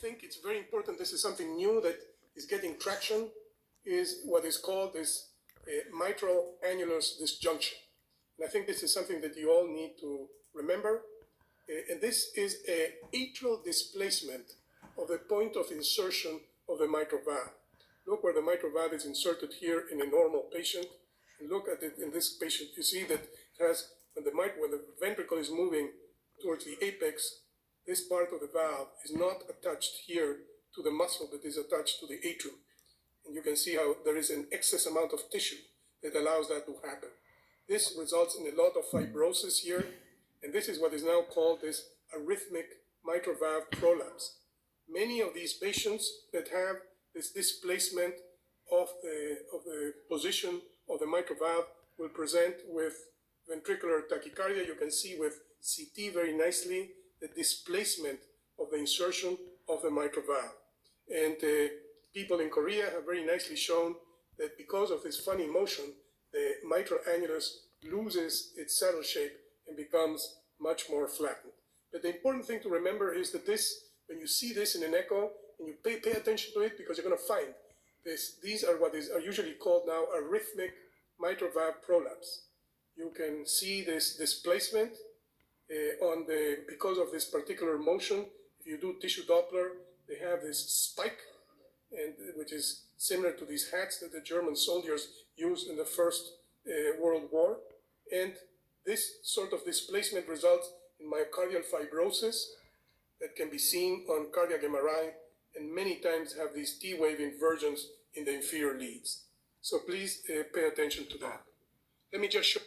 think it's very important, this is something new that is getting traction, is what is called this mitral annulus disjunction. And I think this is something that you all need to remember. And this is an atrial displacement of the point of insertion of the mitral valve. Look where the mitral valve is inserted here in a normal patient. And look at it in this patient. You see that it has, when the ventricle is moving towards the apex, this part of the valve is not attached here to the muscle, but is attached to the atrium. And you can see how there is an excess amount of tissue that allows that to happen. This results in a lot of fibrosis here, and this is what is now called this arrhythmic mitral valve prolapse. Many of these patients that have this displacement of the position of the mitral valve will present with ventricular tachycardia. You can see with CT very nicely the displacement of the insertion of the mitral valve. And people in Korea have very nicely shown that because of this funny motion, the mitral annulus loses its saddle shape and becomes much more flattened. But the important thing to remember is that this, when you see this in an echo, and you pay attention to it, because you're going to find this, these are what are usually called now arrhythmic mitral valve prolapse. You can see this displacement because of this particular motion. If you do tissue Doppler, they have this spike, and which is similar to these hats that the German soldiers used in the First World War. And this sort of displacement results in myocardial fibrosis that can be seen on cardiac MRI, and many times have these T-wave inversions in the inferior leads. So please pay attention to that. Let me just show